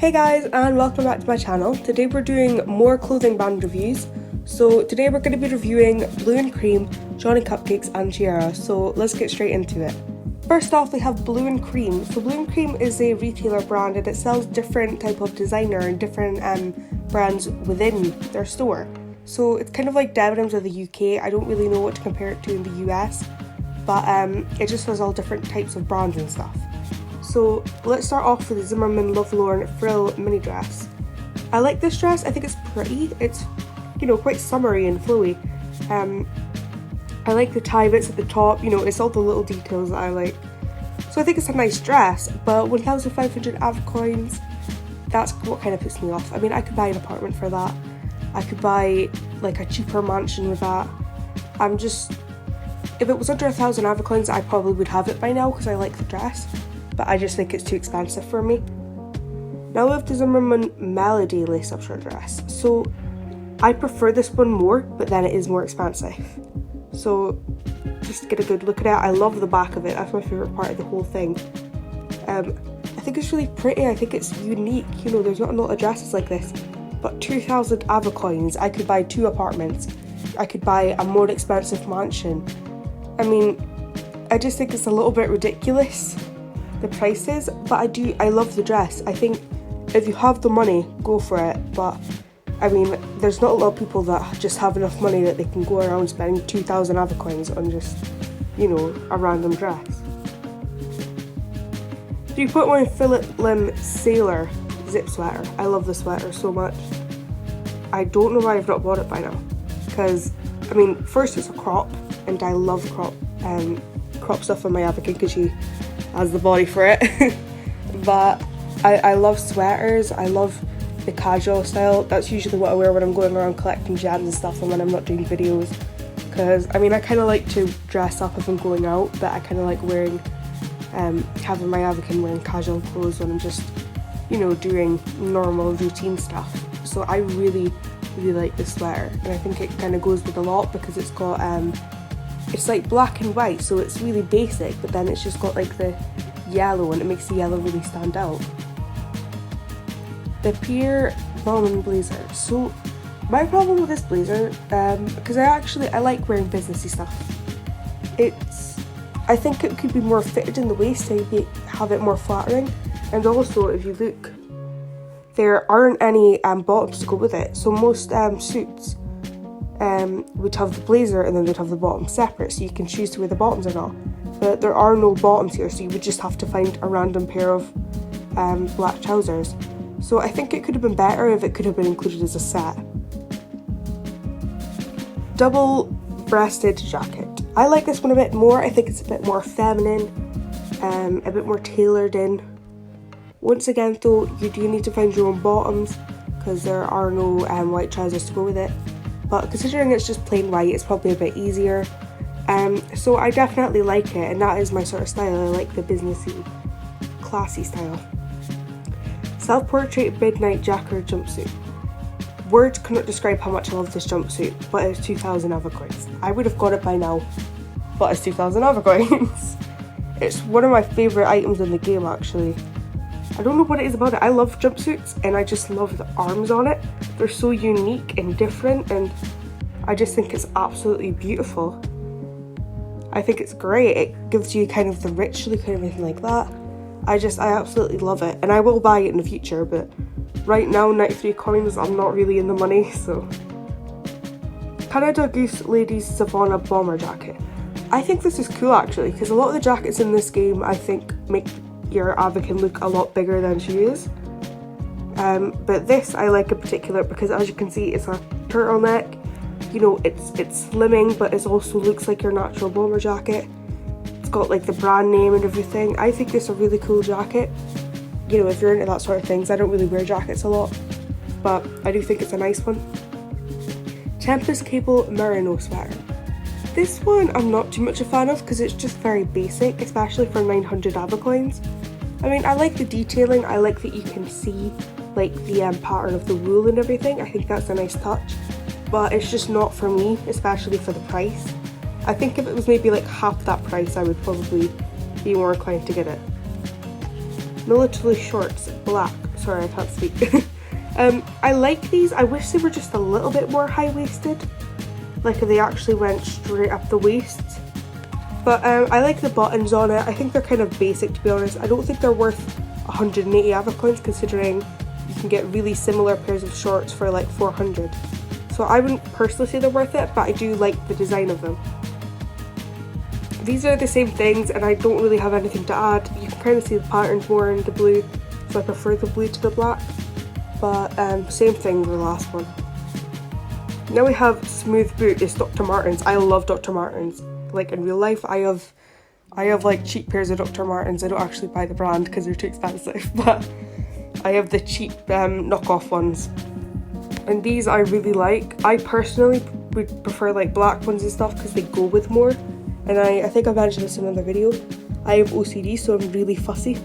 Hey guys, and welcome back to my channel. Today we're doing more clothing brand reviews. So today we're going to be reviewing Blue and Cream, Johnny Cupcakes and Chiara. So let's get straight into it. First off, we have Blue and Cream. So Blue and Cream is a retailer brand and it sells different type of designer and different brands within their store. So it's kind of like Debenhams of the UK. I don't really know what to compare it to in the US, but it just has all different types of brands and stuff. So let's start off with the Zimmermann Love Lauren frill mini dress. I like this dress. I think it's pretty. It's, you know, quite summery and flowy. I like the tie bits at the top. You know, it's all the little details that I like. So I think it's a nice dress, but 1,500 Avacoins, that's what kind of puts me off. I mean, I could buy an apartment for that. I could buy like a cheaper mansion with that. If it was under 1,000 Avacoins, I probably would have it by now because I like the dress. But I just think it's too expensive for me. Now we have the Zimmermann Melody lace-up short dress. So I prefer this one more, but then it is more expensive. So just get a good look at it. I love the back of it. That's my favourite part of the whole thing. I think it's really pretty. I think it's unique. You know, there's not a lot of dresses like this. But 2,000 Avacoins, I could buy 2 apartments. I could buy a more expensive mansion. I mean, I just think it's a little bit ridiculous, the prices, but I love the dress. I think if you have the money, go for it, but I mean, there's not a lot of people that just have enough money that they can go around spending 2,000 Avacoins on just, you know, a random dress. 3.1 fillet limb sailor zip sweater. I love the sweater so much. I don't know why I've not bought it by now, because I mean, first it's a crop, and I love crop stuff on my Avakin because she has the body for it. But I love sweaters. I love the casual style. That's usually what I wear when I'm going around collecting gems and stuff and when I'm not doing videos, because I mean, I kind of like to dress up if I'm going out, but I kind of like wearing having my Avakin wearing casual clothes when I'm just, you know, doing normal routine stuff. So I really like this sweater, and I think it kind of goes with a lot because it's got it's like black and white, so it's really basic, but then it's just got like the yellow, and it makes the yellow really stand out. The Pierre Baumann blazer. So my problem with this blazer, because I like wearing businessy stuff. I think it could be more fitted in the waist to have it more flattering, and also if you look, there aren't any bottoms to go with it. So most suits would have the blazer and then they'd have the bottom separate, so you can choose to wear the bottoms or not. But there are no bottoms here, so you would just have to find a random pair of black trousers. So I think it could have been better if it could have been included as a set. Double-breasted jacket. I like this one a bit more. I think it's a bit more feminine, a bit more tailored in. Once again though, you do need to find your own bottoms because there are no white trousers to go with it. But considering it's just plain white, it's probably a bit easier. So I definitely like it, and that is my sort of style. I like the businessy, classy style. Self-portrait midnight jacquard jumpsuit. Words cannot describe how much I love this jumpsuit, but it's 2,000 Avacoins. I would have got it by now, but it's 2,000 Avacoins. It's one of my favourite items in the game, actually. I don't know what it is about it. I love jumpsuits, and I just love the arms on it. They're so unique and different, and I just think it's absolutely beautiful. I think it's great. It gives you kind of the rich look and everything like that. I absolutely love it, and I will buy it in the future, but right now, 93 coins, I'm not really in the money, so. Canada Goose Ladies Savannah Bomber Jacket. I think this is cool, actually, because a lot of the jackets in this game, I think, make your Avakin look a lot bigger than she is. But this I like in particular because, as you can see, it's a turtleneck. You know, it's slimming, but it also looks like your natural bomber jacket. It's got like the brand name and everything. I think this is a really cool jacket. You know, if you're into that sort of things. I don't really wear jackets a lot, but I do think it's a nice one. Tempest Cable Merino sweater. This one I'm not too much a fan of because it's just very basic, especially for 900 Avacoins. I mean, I like the detailing. I like that you can see like the pattern of the wool and everything. I think that's a nice touch, but it's just not for me, especially for the price. I think if it was maybe like half that price, I would probably be more inclined to get it. Military shorts, black. sorry, I can't speak. I like these. I wish they were just a little bit more high-waisted, like if they actually went straight up the waist. But I like the buttons on it. I think they're kind of basic, to be honest. I don't think they're worth 180 Avacoins, considering you can get really similar pairs of shorts for like 400. So I wouldn't personally say they're worth it, but I do like the design of them. These are the same things, and I don't really have anything to add. You can kind of see the patterns more in the blue, so I prefer the blue to the black. But same thing with the last one. Now we have Smooth Boot. It's Dr. Martens. I love Dr. Martens. Like in real life, I have like cheap pairs of Dr. Martens. I don't actually buy the brand because they're too expensive, but I have the cheap knockoff ones. And these I really like. I personally would prefer like black ones and stuff because they go with more. And I think I mentioned this in another video. I have OCD, so I'm really fussy.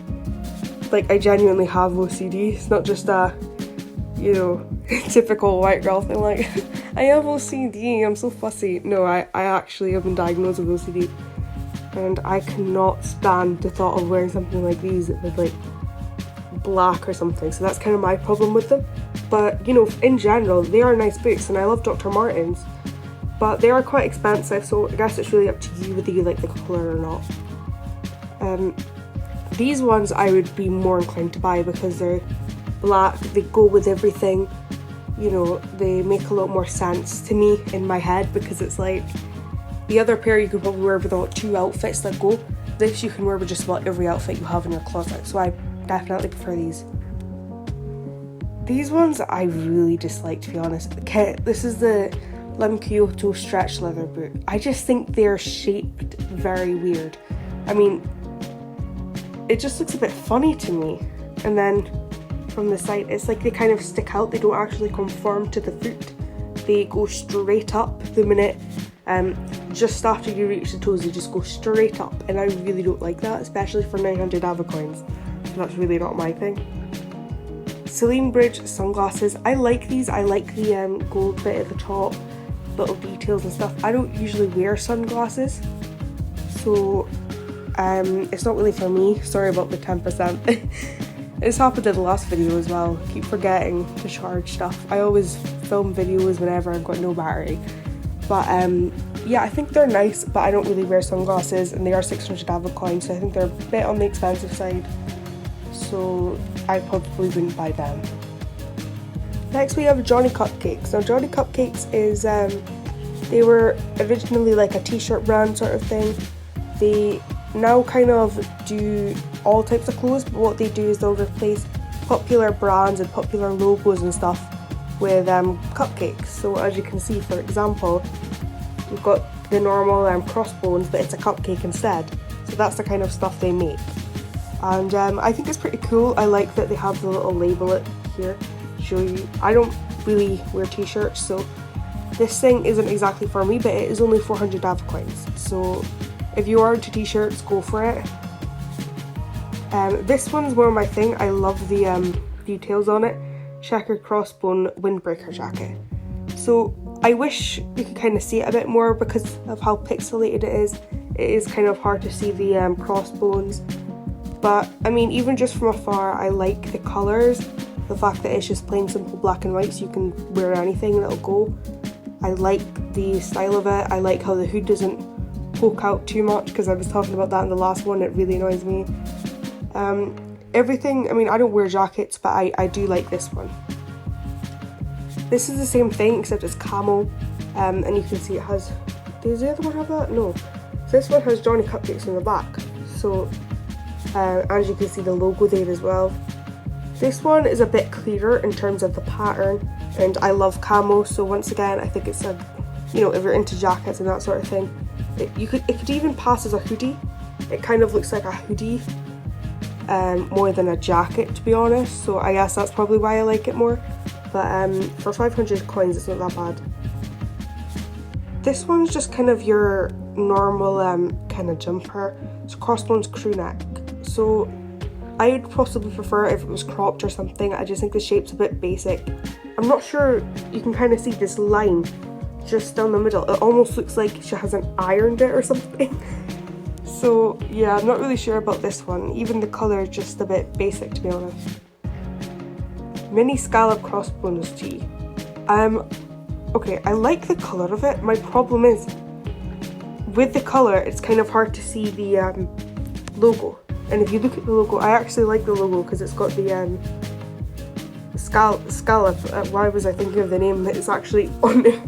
Like, I genuinely have OCD. It's not just a, you know, typical white girl thing like, I have OCD, I'm so fussy. No, I actually have been diagnosed with OCD. And I cannot stand the thought of wearing something like these with like black or something. So that's kind of my problem with them. But, you know, in general, they are nice boots, and I love Dr. Martens. But they are quite expensive, so I guess it's really up to you whether you like the colour or not. These ones I would be more inclined to buy because they're black, they go with everything, you know, they make a lot more sense to me in my head, because it's like, the other pair you could probably wear with about 2 outfits that go. This you can wear with just about every outfit you have in your closet, so I definitely prefer these. These ones I really dislike, to be honest. Okay, this is the Lim Kyoto stretch leather boot. I just think they're shaped very weird. I mean, it just looks a bit funny to me. And then from the side, it's like they kind of stick out. They don't actually conform to the foot. They go straight up the minute, just after you reach the toes, they just go straight up. And I really don't like that, especially for 900 Avacoins. So that's really not my thing. Celine Bridge sunglasses. I like these. I like the gold bit at the top, little details and stuff. I don't usually wear sunglasses, so it's not really for me. Sorry about the 10%. It's happened in the last video as well. I keep forgetting to charge stuff. I always film videos whenever I've got no battery. But yeah, I think they're nice, but I don't really wear sunglasses, and they are 600 Avacoins, so I think they're a bit on the expensive side. So I probably wouldn't buy them. Next we have Johnny Cupcakes. Now Johnny Cupcakes is, they were originally like a t-shirt brand sort of thing. They now kind of do all types of clothes, but what they do is they'll replace popular brands and popular logos and stuff with cupcakes. So as you can see, for example, we've got the normal crossbones, but it's a cupcake instead. So that's the kind of stuff they make. And I think it's pretty cool. I like that they have the little label here to show you. I don't really wear t-shirts, so this thing isn't exactly for me, but it is only 400 Avacoins. So if you are into t-shirts, go for it. This one's more my thing. I love the details on it. Checkered crossbone windbreaker jacket. So I wish you could kind of see it a bit more because of how pixelated it is. It is kind of hard to see the crossbones. But I mean, even just from afar, I like the colours. The fact that it's just plain simple black and white, so you can wear anything and it'll go. I like the style of it. I like how the hood doesn't poke out too much, because I was talking about that in the last one. It really annoys me. Everything, I mean, I don't wear jackets, but I do like this one. This is the same thing, except it's camo, and you can see it has, does the other one have that? No. So this one has Johnny Cupcakes on the back. So as you can see, the logo there as well. This one is a bit clearer in terms of the pattern, and I love camo, so once again, I think it's a, you know, if you're into jackets and that sort of thing, it could even pass as a hoodie. It kind of looks like a hoodie more than a jacket, to be honest, so I guess that's probably why I like it more. But for 500 coins, it's not that bad. This one's just kind of your normal kind of jumper. It's crossbones crew neck. So I would possibly prefer if it was cropped or something. I just think the shape's a bit basic. I'm not sure, you can kind of see this line just down the middle. It almost looks like she hasn't ironed it or something. So yeah, I'm not really sure about this one. Even the colour is just a bit basic, to be honest. Mini scallop crossbones tee. Okay, I like the colour of it. My problem is, with the colour, it's kind of hard to see the logo. And if you look at the logo, I actually like the logo because it's got the scallop. Why was I thinking of the name that is actually on it?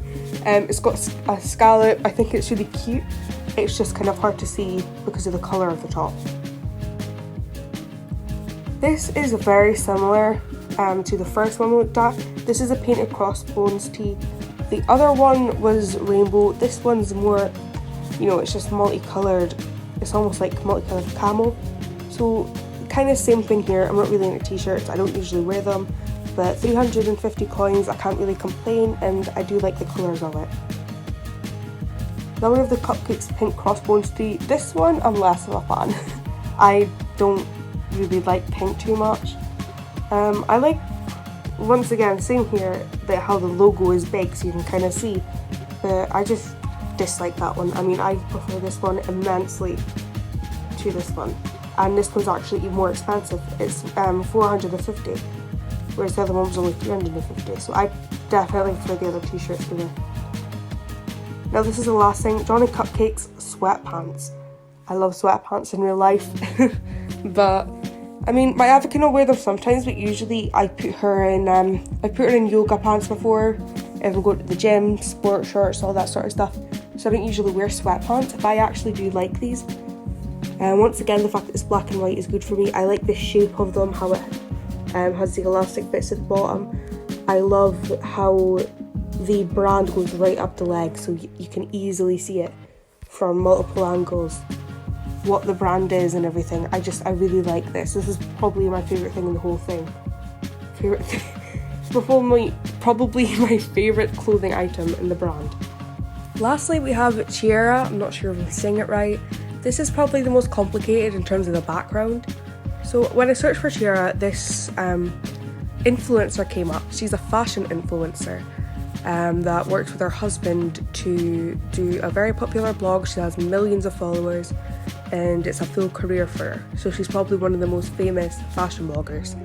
It's got a scallop. I think it's really cute. It's just kind of hard to see because of the colour of the top. This is very similar to the first one we looked at. This is a painted crossbones tee. The other one was rainbow. This one's more, you know, it's just multicoloured. It's almost like multicoloured camo. So kind of same thing here. I'm not really into t-shirts. I don't usually wear them. But 350 coins, I can't really complain, and I do like the colours of it. Now we have the Cupcakes pink crossbones tee. This one I'm less of a fan. I don't really like pink too much. I like, once again, same here, that how the logo is big so you can kind of see, but I just dislike that one. I mean, I prefer this one immensely to this one, and this one's actually even more expensive. It's 450, whereas the other one was only 350, so I definitely prefer the other t-shirts for this. Now this is the last thing, Johnny Cupcakes sweatpants. I love sweatpants in real life, but I mean, my Avakin will wear them sometimes, but usually I put her in yoga pants before, if I'm going to the gym, sport shorts, all that sort of stuff. So I don't usually wear sweatpants, but I actually do like these. And once again, the fact that it's black and white is good for me. I like the shape of them, how it has the elastic bits at the bottom. I love how the brand goes right up the leg, so you can easily see it from multiple angles, what the brand is and everything. I really like this. This is probably my favourite thing in the whole thing. Probably my favourite clothing item in the brand. Lastly, we have Chiara. I'm not sure if I'm saying it right. This is probably the most complicated in terms of the background. So when I searched for Chiara, this influencer came up. She's a fashion influencer that works with her husband to do a very popular blog. She has millions of followers, and it's a full career for her. So she's probably one of the most famous fashion bloggers.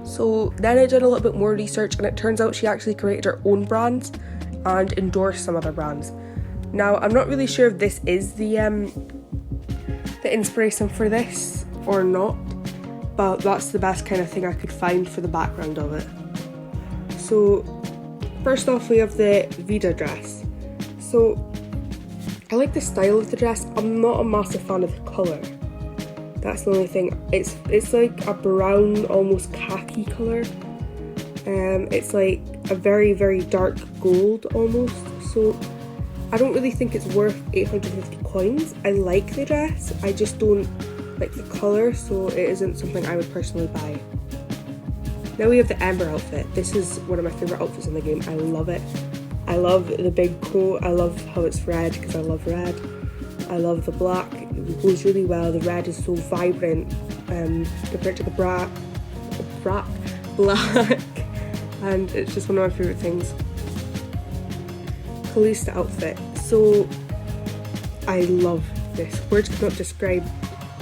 So then I did a little bit more research, and it turns out she actually created her own brands and endorsed some other brands. Now I'm not really sure if this is the inspiration for this or not, but that's the best kind of thing I could find for the background of it. So first off, we have the Vida dress. So I like the style of the dress. I'm not a massive fan of the colour. That's the only thing. It's like a brown, almost khaki colour. It's like a very, very dark gold almost. So I don't really think it's worth 850 coins. I like the dress. I just don't like the colour, so it isn't something I would personally buy. Now we have the Ember outfit. This is one of my favourite outfits in the game. I love it. I love the big coat. I love how it's red because I love red. I love the black. It goes really well. The red is so vibrant compared to the black. And it's just one of my favourite things. Kalista outfit. So I love this. Words cannot describe.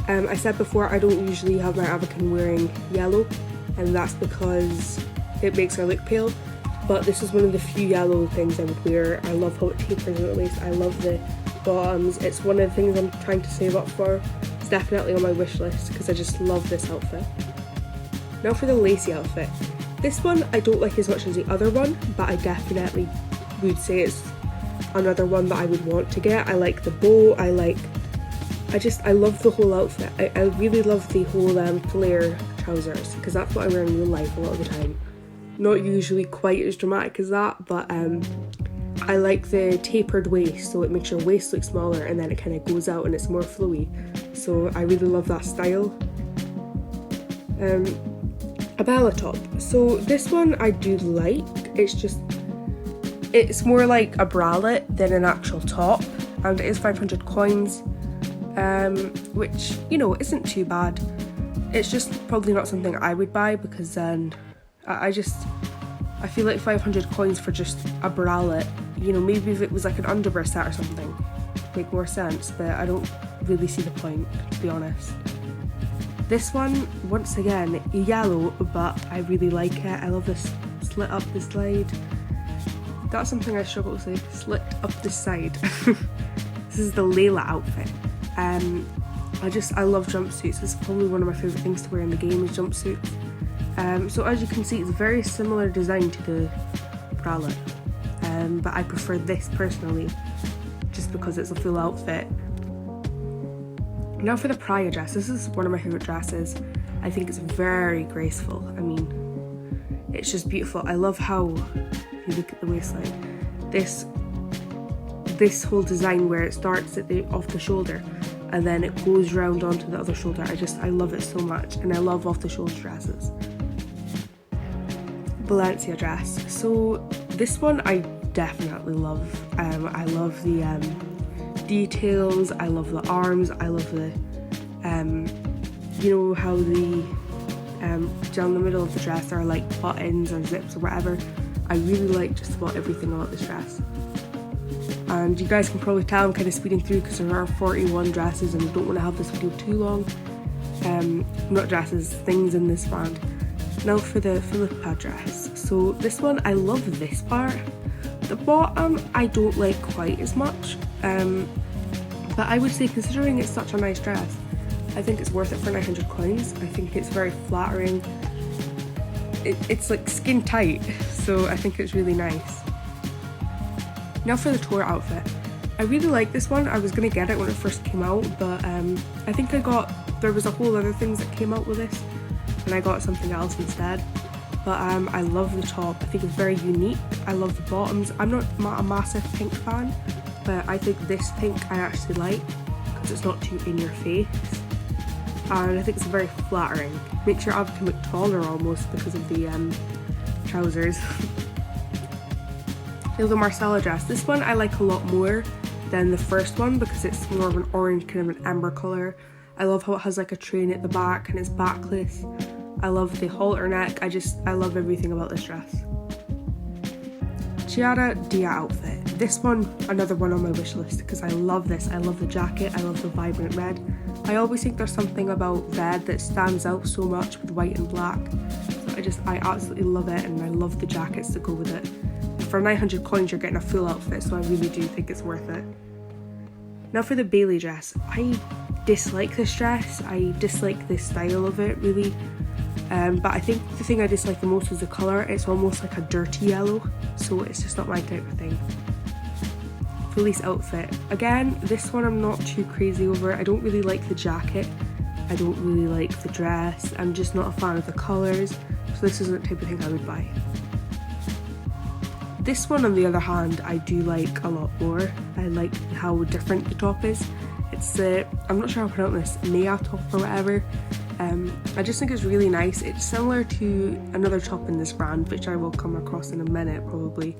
I said before I don't usually have my Avakin wearing yellow, and that's because it makes her look pale, but this is one of the few yellow things I would wear. I love how it tapers at the waist. I love the bottoms. It's one of the things I'm trying to save up for. It's definitely on my wish list because I just love this outfit. Now for the lacy outfit. This one I don't like as much as the other one, but I definitely would say it's another one that I would want to get. I like the bow. I love the whole outfit. I really love the whole flare trousers because that's what I wear in real life a lot of the time. Not usually quite as dramatic as that, but I like the tapered waist, so it makes your waist look smaller and then it kind of goes out and it's more flowy. So I really love that style. A Bella top. So this one I do like. It's more like a bralette than an actual top, and it is 500 coins, which, you know, isn't too bad. It's just probably not something I would buy because then I feel like 500 coins for just a bralette, you know, maybe if it was like an underwear set or something, make more sense, but I don't really see the point, to be honest. This one, once again, yellow, but I really like it. I love this slit up the slide. That's something I struggle to say, slit up the side. This is the Layla outfit. I love jumpsuits. This is probably one of my favourite things to wear in the game is jumpsuits. So as you can see, it's a very similar design to the bralette, but I prefer this personally, just because it's a full outfit. Now for the Praia dress. This is one of my favourite dresses. I think it's very graceful. I mean, it's just beautiful. I love how, if you look at the waistline, this whole design where it starts at off the shoulder and then it goes round onto the other shoulder. I love it so much, and I love off the shoulder dresses. Valencia dress. So this one I definitely love. I love the details, I love the arms, I love the you know how the down the middle of the dress are like buttons or zips or whatever. I really like just about everything about this dress. And you guys can probably tell I'm kind of speeding through because there are 41 dresses and I don't want to have this video too long. Not dresses, things in this brand. Now for the Philippa dress. So this one, I love this part. The bottom I don't like quite as much, but I would say, considering it's such a nice dress, I think it's worth it for 900 coins. I think it's very flattering. It's like skin tight, so I think it's really nice. Now for the tour outfit. I really like this one. I was going to get it when it first came out, but I think there was a whole other things that came out with this, and I got something else instead. But I love the top. I think it's very unique. I love the bottoms. I'm not a massive pink fan, but I think this pink I actually like because it's not too in your face. And I think it's very flattering. Makes your Avakin look taller almost because of the trousers. Now the Marcella dress. This one I like a lot more than the first one because it's more of an orange, kind of an amber colour. I love how it has like a train at the back and it's backless. I love the halter neck. I love everything about this dress. Chiara Dia outfit. This one, another one on my wish list because I love this. I love the jacket. I love the vibrant red. I always think there's something about red that stands out so much with white and black. So I absolutely love it, and I love the jackets that go with it. For 900 coins you're getting a full outfit, so I really do think it's worth it. Now for the Bailey dress. I dislike this dress. I dislike the style of it really. But I think the thing I dislike the most is the colour. It's almost like a dirty yellow, so it's just not my type of thing. Felice outfit. Again, this one I'm not too crazy over. I don't really like the jacket. I don't really like the dress. I'm just not a fan of the colours, so this isn't the type of thing I would buy. This one, on the other hand, I do like a lot more. I like how different the top is. It's I'm not sure how to pronounce this, Nea top or whatever. I just think it's really nice. It's similar to another top in this brand, which I will come across in a minute probably.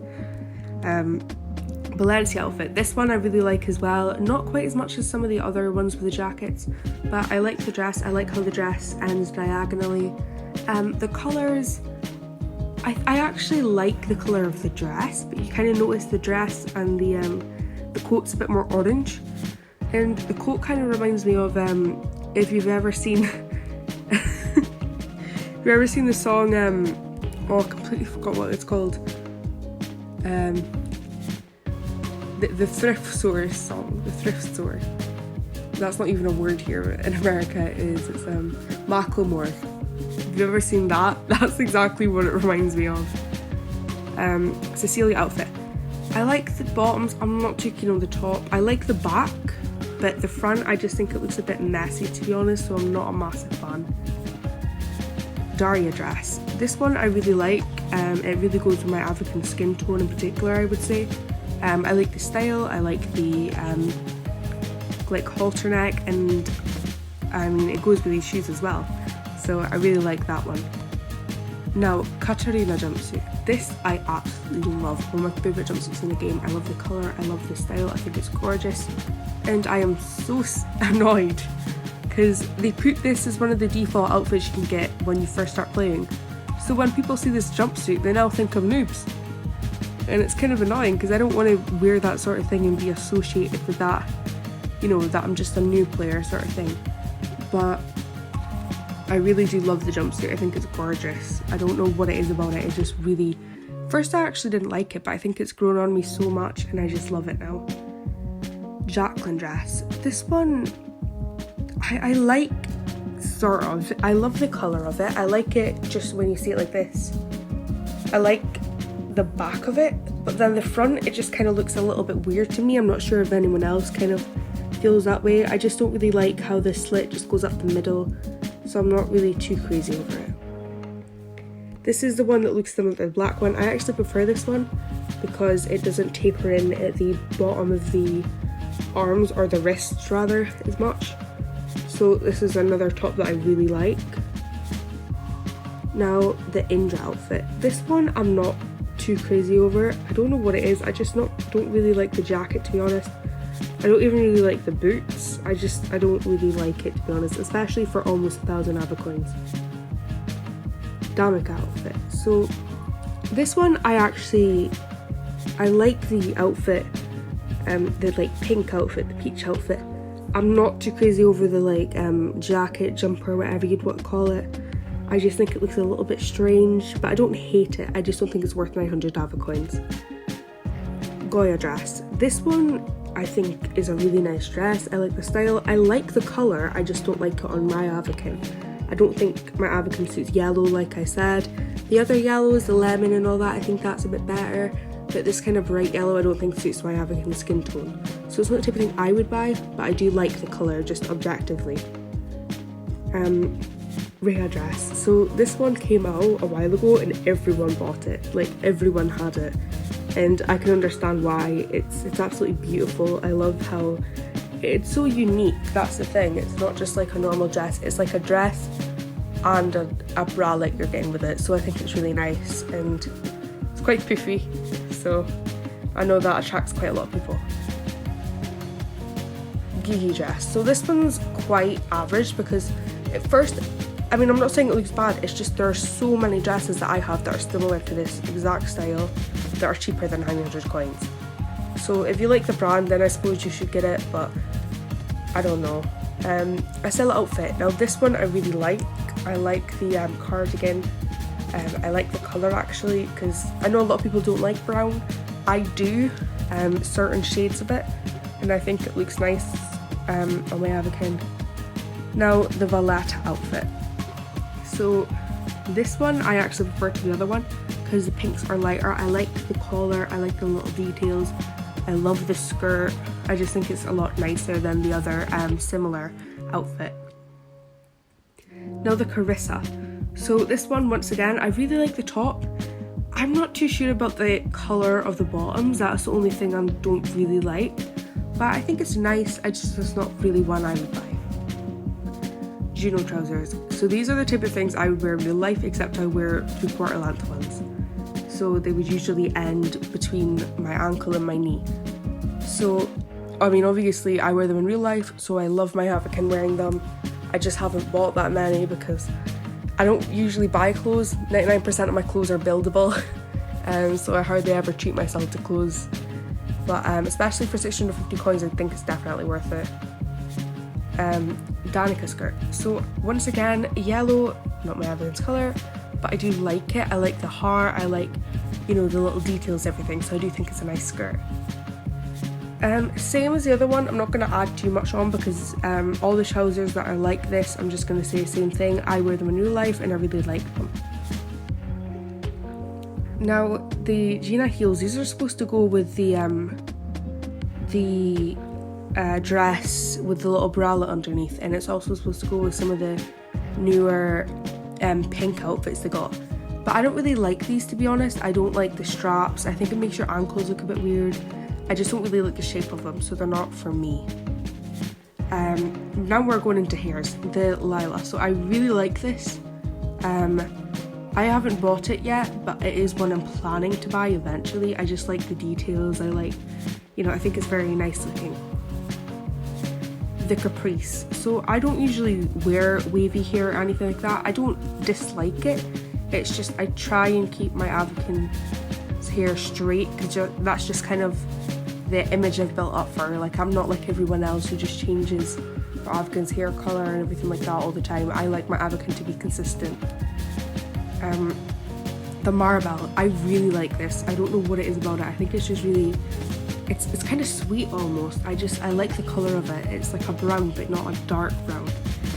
Valencia outfit. This one I really like as well. Not quite as much as some of the other ones with the jackets, but I like the dress. I like how the dress ends diagonally. The colours, I actually like the colour of the dress, but you kind of notice the dress and the coat's a bit more orange, and the coat kind of reminds me of if you've ever seen the song I completely forgot what it's called, the thrift store song, the thrift store. That's not even a word here in America. It's Macklemore. If you've ever seen that, that's exactly what it reminds me of. Cecilia outfit. I like the bottoms. I'm not too keen on the top. I like the back, but the front I just think it looks a bit messy, to be honest, so I'm not a massive fan. Daria dress. This one I really like. It really goes with my Avakin skin tone in particular, I would say. I like the style. I like the like halter neck, and I mean it goes with these shoes as well. So I really like that one. Now, Caterina jumpsuit. This I absolutely love. One of my favourite jumpsuits in the game. I love the colour, I love the style, I think it's gorgeous. And I am so annoyed because they put this as one of the default outfits you can get when you first start playing. So when people see this jumpsuit, they now think I'm noobs. And it's kind of annoying because I don't want to wear that sort of thing and be associated with that, you know, that I'm just a new player sort of thing. But I really do love the jumpsuit. I think it's gorgeous. I don't know what it is about it. It just really... First I actually didn't like it, but I think it's grown on me so much and I just love it now. Jacqueline dress. This one, I like, sort of. I love the colour of it. I like it just when you see it like this. I like the back of it, but then the front, it just kind of looks a little bit weird to me. I'm not sure if anyone else kind of feels that way. I just don't really like how the slit just goes up the middle, so I'm not really too crazy over it. This is the one that looks similar to the black one. I actually prefer this one because it doesn't taper in at the bottom of the arms, or the wrists rather, as much. So this is another top that I really like. Now the Indra outfit. This one I'm not too crazy over. I don't know what it is. I just don't really like the jacket, to be honest. I don't even really like the boots. I don't really like it, to be honest, especially for almost 1,000 Avacoins. Danica outfit. So this one I like the outfit, the like pink outfit, the peach outfit. I'm not too crazy over the like jacket, jumper, whatever you'd want to call it. I just think it looks a little bit strange, but I don't hate it. I just don't think it's worth 900 Avacoins. Goya dress. This one I think is a really nice dress. I like the style. I like the colour. I just don't like it on my Avakin. I don't think my Avakin suits yellow, like I said. The other yellows, the lemon and all that, I think that's a bit better. But this kind of bright yellow I don't think suits my Avakin skin tone. So it's not the type of thing I would buy, but I do like the colour, just objectively. Rhea dress. So this one came out a while ago and everyone bought it. Like, everyone had it. And I can understand why. It's absolutely beautiful. I love how it's so unique. That's the thing. It's not just like a normal dress. It's like a dress and a bralette you're getting with it. So I think it's really nice and it's quite poofy. So I know that attracts quite a lot of people. Gigi dress. So this one's quite average because at first, I mean, I'm not saying it looks bad, it's just there are so many dresses that I have that are similar to this exact style that are cheaper than 900 coins. So if you like the brand, then I suppose you should get it, but I don't know. A Stella outfit. Now this one I really like. I like the cardigan. I like the colour actually, because I know a lot of people don't like brown. I do, certain shades of it, and I think it looks nice on my Avakin. Now the Valletta outfit. So this one I actually prefer to the other one because the pinks are lighter. I like the collar, I like the little details, I love the skirt. I just think it's a lot nicer than the other similar outfit. Now the Carissa. So this one, once again, I really like the top. I'm not too sure about the colour of the bottoms, that's the only thing I don't really like. But I think it's nice, it's not really one I would buy. Juno trousers. So these are the type of things I would wear in real life, except I wear 3/4 length ones. So they would usually end between my ankle and my knee. So, I mean, obviously I wear them in real life, so I love my Avakin wearing them. I just haven't bought that many because I don't usually buy clothes. 99% of my clothes are buildable, so I hardly ever treat myself to clothes. But especially for 650 coins, I think it's definitely worth it. Danica skirt. So once again, yellow, not my Avakin's colour, but I do like it. I like the heart, I like, you know, the little details, everything, so I do think it's a nice skirt. Same as the other one, I'm not going to add too much on because all the trousers that are like this, I'm just going to say the same thing. I wear them in real life and I really like them. Now the Gina heels, these are supposed to go with the dress with the little bralette underneath, and it's also supposed to go with some of the newer pink outfits they got. But I don't really like these, to be honest. I don't like the straps. I think it makes your ankles look a bit weird. I just don't really like the shape of them, so they're not for me. Now we're going into hairs, the Lila. So I really like this. I haven't bought it yet, but it is one I'm planning to buy eventually. I just like the details. I like, you know, I think it's very nice looking. The Caprice. So I don't usually wear wavy hair or anything like that. I don't dislike it. It's just I try and keep my Avakin's hair straight because that's just kind of the image I've built up for her. Like, I'm not like everyone else who just changes for Avakin's hair colour and everything like that all the time. I like my Avakin to be consistent. The marble, I really like this. I don't know what it is about it. I think it's just really, it's kind of sweet almost. I like the colour of it. It's like a brown but not a dark brown.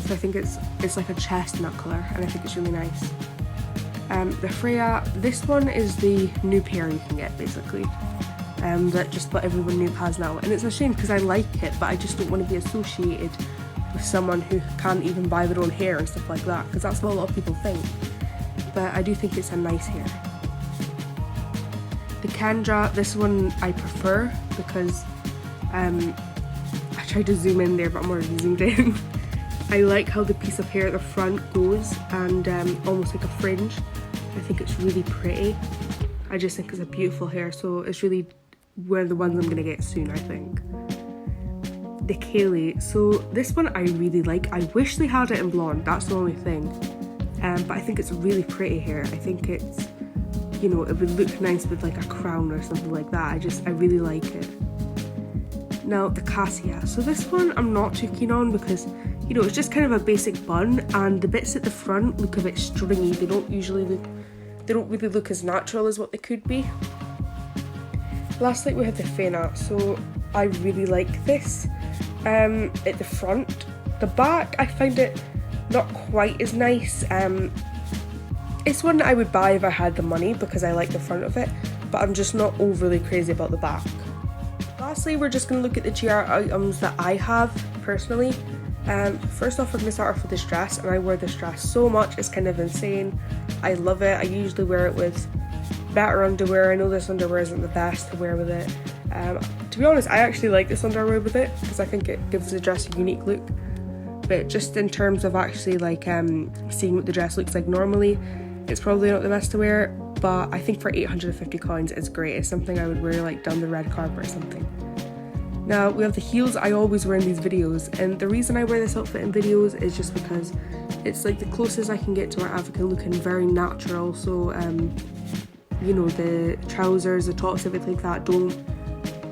So I think it's like a chestnut colour, and I think it's really nice. The Freya, this one is the noob hair you can get basically. That just about everyone noob has now, and it's a shame because I like it, but I just don't want to be associated with someone who can't even buy their own hair and stuff like that, because that's what a lot of people think. But I do think it's a nice hair. The Kendra, this one I prefer because I tried to zoom in there but I'm already zoomed in. I like how the piece of hair at the front goes and almost like a fringe. I think it's really pretty. I just think it's a beautiful hair, so it's really one of the ones I'm going to get soon, I think. The Kaylee, so this one I really like. I wish they had it in blonde, that's the only thing. But I think it's really pretty hair. I think it's, you know, it would look nice with like a crown or something like that. I really like it. Now the Cassia, so this one I'm not too keen on because, you know, it's just kind of a basic bun, and the bits at the front look a bit stringy. They don't really look as natural as what they could be. Lastly we have the Fena, so I really like this. At the front, the back I find it not quite as nice. It's one that I would buy if I had the money because I like the front of it, but I'm just not overly crazy about the back. Lastly, we're just going to look at the Chiara items that I have personally. First off, we're going to start off with this dress, and I wear this dress so much, it's kind of insane. I love it. I usually wear it with better underwear. I know this underwear isn't the best to wear with it. To be honest, I actually like this underwear with it because I think it gives the dress a unique look. But just in terms of actually like seeing what the dress looks like normally, it's probably not the best to wear, but I think for 850 coins it's great. It's something I would wear like down the red carpet or something. Now we have the heels I always wear in these videos, and the reason I wear this outfit in videos is just because it's like the closest I can get to my Avakin looking very natural. So you know, the trousers, the tops, everything like that don't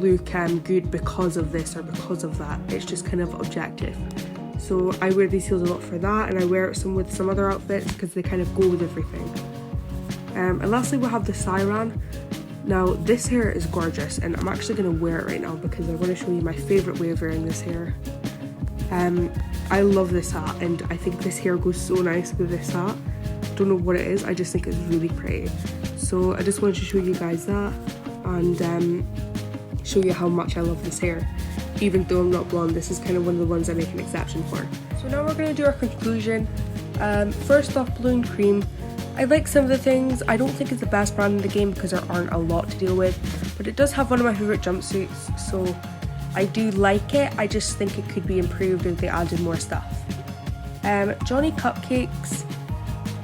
look good because of this or because of that. It's just kind of objective. So I wear these heels a lot for that, and I wear it with some other outfits because they kind of go with everything. And lastly we'll have the Siren. Now this hair is gorgeous, and I'm actually going to wear it right now because I want to show you my favourite way of wearing this hair. I love this hat, and I think this hair goes so nice with this hat. Don't know what it is, I just think it's really pretty. So I just wanted to show you guys that and show you how much I love this hair. Even though I'm not blonde, this is kind of one of the ones I make an exception for. So now we're going to do our conclusion. First off, Blue and Cream. I like some of the things. I don't think it's the best brand in the game because there aren't a lot to deal with, but it does have one of my favourite jumpsuits, so I do like it. I just think it could be improved if they added more stuff. Johnny Cupcakes.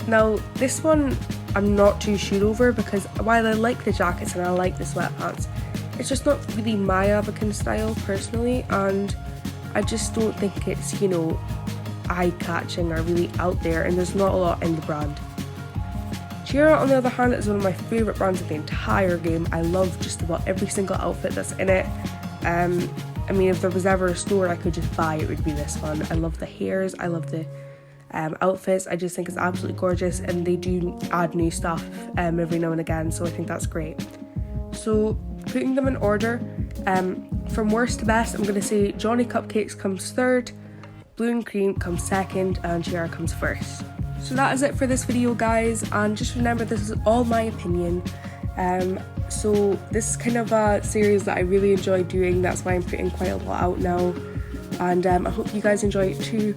Now this one I'm not too sure over because while I like the jackets and I like the sweatpants, it's just not really my Avakin style personally, and I just don't think it's, you know, eye-catching or really out there, and there's not a lot in the brand. Chiara, on the other hand, is one of my favourite brands in the entire game. I love just about every single outfit that's in it. I mean, if there was ever a store I could just buy, it would be this one. I love the hairs, I love the outfits. I just think it's absolutely gorgeous, and they do add new stuff every now and again, so I think that's great. So putting them in order, from worst to best, I'm going to say Johnny Cupcakes comes third, Blue and Cream comes second, and Chiara comes first. So that is it for this video, guys, and just remember this is all my opinion. So this is kind of a series that I really enjoy doing, that's why I'm putting quite a lot out now, and I hope you guys enjoy it too.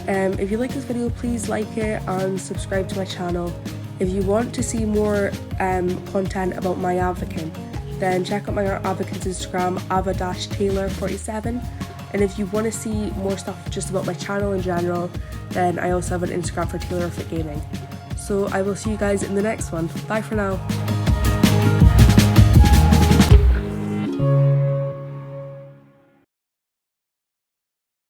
If you like this video, please like it and subscribe to my channel. If you want to see more content about my Avakin, then check out my Avakin's Instagram, ava-taylor47. And if you want to see more stuff just about my channel in general, then I also have an Instagram for TaylorificGaming. So I will see you guys in the next one. Bye for now.